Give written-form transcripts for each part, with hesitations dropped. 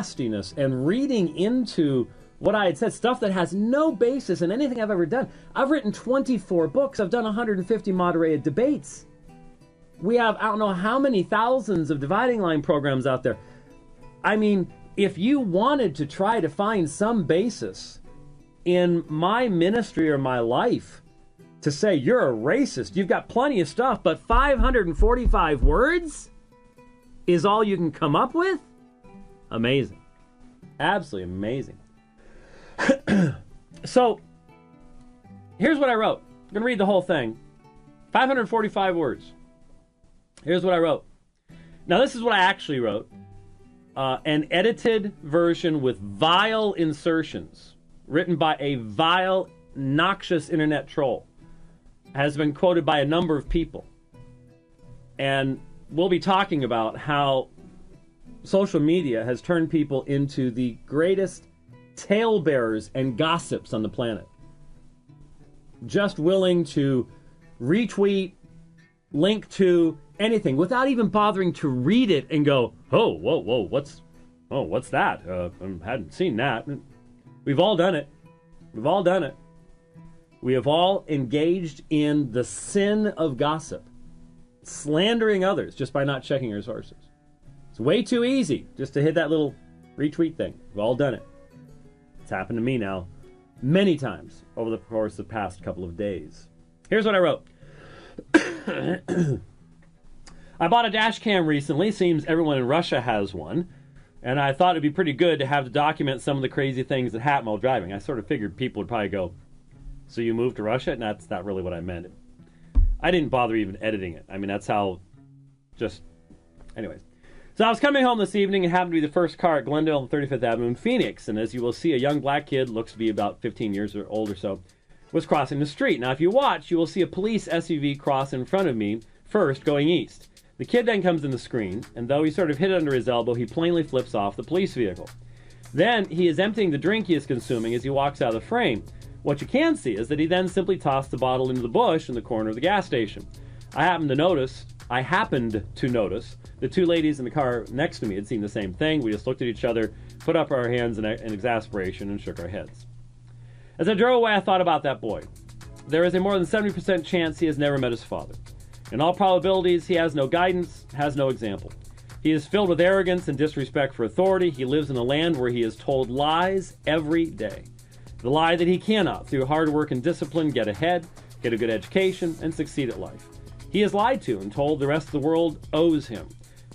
nastiness and reading into what I had said, stuff that has no basis in anything I've ever done. I've written 24 books. I've done 150 moderated debates. We have, I don't know how many thousands of dividing line programs out there. I mean, if you wanted to try to find some basis in my ministry or my life to say you're a racist, you've got plenty of stuff, but 545 words is all you can come up with? Amazing. Absolutely amazing. So, here's what I wrote. I'm going to read the whole thing. 545 words. Here's what I wrote. Now, this is what I actually wrote. An edited version with vile insertions, written by a vile, noxious internet troll, has been quoted by a number of people. And we'll be talking about how social media has turned people into the greatest talebearers and gossips on the planet. Just willing to retweet, link to anything without even bothering to read it and go, oh, whoa, what's that? I hadn't seen that. We've all done it. We've all done it. We have all engaged in the sin of gossip, slandering others just by not checking your sources. It's way too easy just to hit that little retweet thing. We've all done it. It's happened to me now many times over the course of the past couple of days. Here's what I wrote. I bought a dash cam recently. Seems everyone in Russia has one. And I thought it'd be pretty good to have to document some of the crazy things that happen while driving. I sort of figured people would probably go, so you moved to Russia? And that's not really what I meant. I didn't bother even editing it. I mean, that's how anyways. So I was coming home this evening and happened to be the first car at Glendale and 35th Avenue in Phoenix. And as you will see, a young black kid, looks to be about 15 years old or so, was crossing the street. Now, if you watch, you will see a police SUV cross in front of me first going east. The kid then comes in the screen, and though he sort of hit it under his elbow, he plainly flips off the police vehicle. Then he is emptying the drink he is consuming as he walks out of the frame. What you can see is that he then simply tossed the bottle into the bush in the corner of the gas station. I happened to notice the two ladies in the car next to me had seen the same thing. We just looked at each other, put up our hands in exasperation, and shook our heads. As I drove away, I thought about that boy. There is a more than 70% chance he has never met his father. In all probabilities, he has no guidance, has no example. He is filled with arrogance and disrespect for authority. He lives in a land where he is told lies every day. The lie that he cannot, through hard work and discipline, get ahead, get a good education, and succeed at life. He is lied to and told the rest of the world owes him.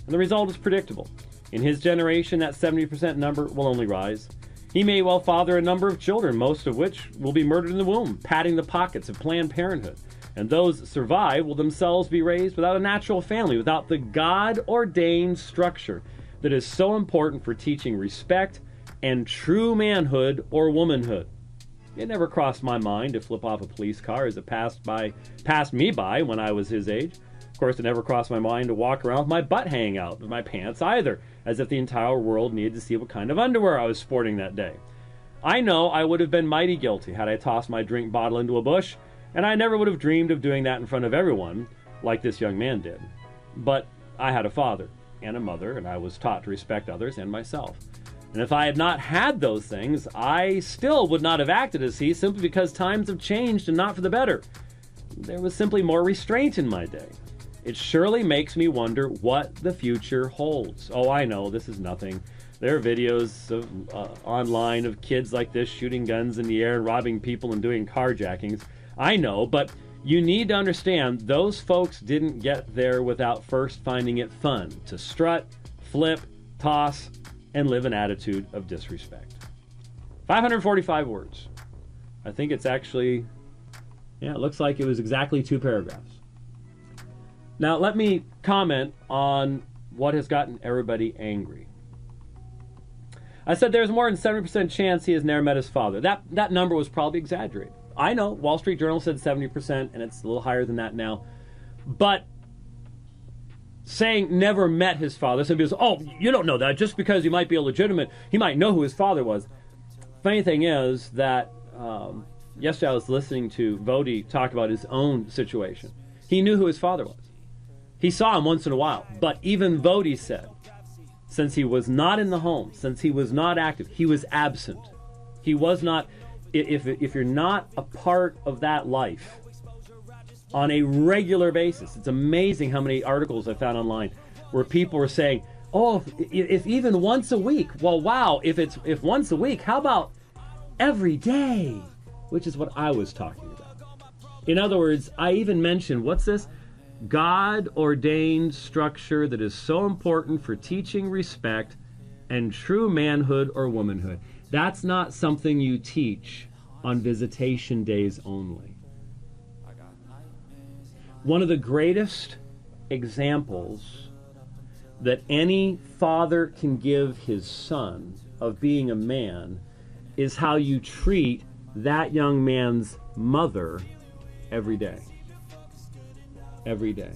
And the result is predictable. In his generation, that 70% number will only rise. He may well father a number of children, most of which will be murdered in the womb, padding the pockets of Planned Parenthood. And those that survive will themselves be raised without a natural family, without the God-ordained structure that is so important for teaching respect and true manhood or womanhood. It never crossed my mind to flip off a police car as it passed me by when I was his age. Of course, it never crossed my mind to walk around with my butt hanging out of my pants either, as if the entire world needed to see what kind of underwear I was sporting that day. I know I would have been mighty guilty had I tossed my drink bottle into a bush, and I never would have dreamed of doing that in front of everyone, like this young man did. But I had a father and a mother, and I was taught to respect others and myself. And if I had not had those things, I still would not have acted as he, simply because times have changed and not for the better. There was simply more restraint in my day. It surely makes me wonder what the future holds. Oh, I know, this is nothing. There are videos online of kids like this shooting guns in the air and robbing people and doing carjackings. I know, but you need to understand those folks didn't get there without first finding it fun to strut, flip, toss, and live an attitude of disrespect. 545 words. I think it's actually, it looks like it was exactly 2 paragraphs. Now, let me comment on what has gotten everybody angry. I said there's more than 70% chance he has never met his father. That number was probably exaggerated. I know, Wall Street Journal said 70%, and it's a little higher than that now. But saying never met his father, some people say, oh, you don't know that. Just because he might be illegitimate, he might know who his father was. Funny thing is that yesterday I was listening to Vody talk about his own situation. He knew who his father was. He saw him once in a while. But even Vody said since he was not in the home, since he was not active, he was absent. He was not, if you're not a part of that life on a regular basis, it's amazing how many articles I found online where people were saying, oh, if even once a week, well, wow, if once a week, how about every day? Which is what I was talking about. In other words, I even mentioned, what's this? God-ordained structure that is so important for teaching respect and true manhood or womanhood. That's not something you teach on visitation days only. One of the greatest examples that any father can give his son of being a man is how you treat that young man's mother every day. Every day.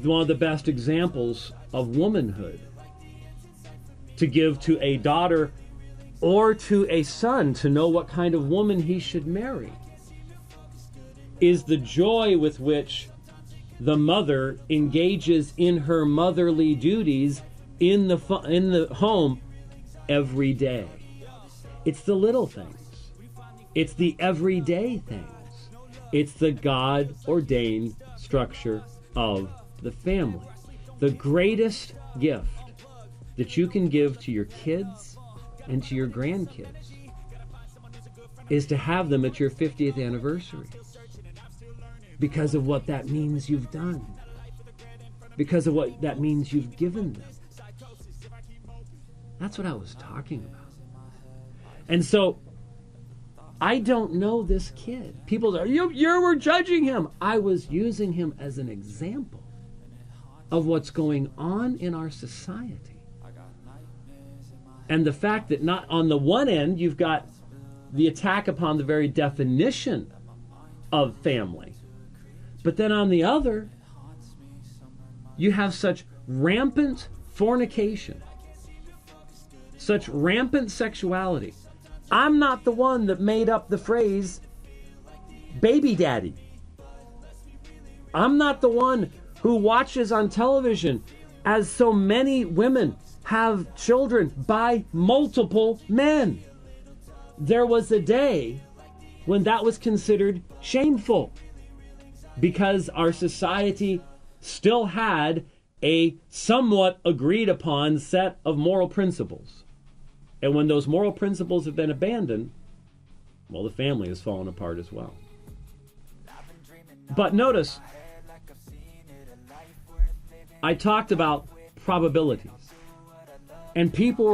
One of the best examples of womanhood to give to a daughter or to a son to know what kind of woman he should marry is the joy with which the mother engages in her motherly duties in the home every day. It's the little things. It's the everyday things. It's the God-ordained structure of the family. The greatest gift that you can give to your kids and to your grandkids is to have them at your 50th anniversary. Because of what that means you've done. Because of what that means you've given them. That's what I was talking about. And so, I don't know this kid. People say, you were judging him. I was using him as an example of what's going on in our society. And the fact that not on the one end, you've got the attack upon the very definition of family. But then on the other, you have such rampant fornication, such rampant sexuality. I'm not the one that made up the phrase baby daddy. I'm not the one who watches on television as so many women have children by multiple men. There was a day when that was considered shameful because our society still had a somewhat agreed upon set of moral principles. And when those moral principles have been abandoned, well, the family has fallen apart as well. But notice, I talked about probabilities. And people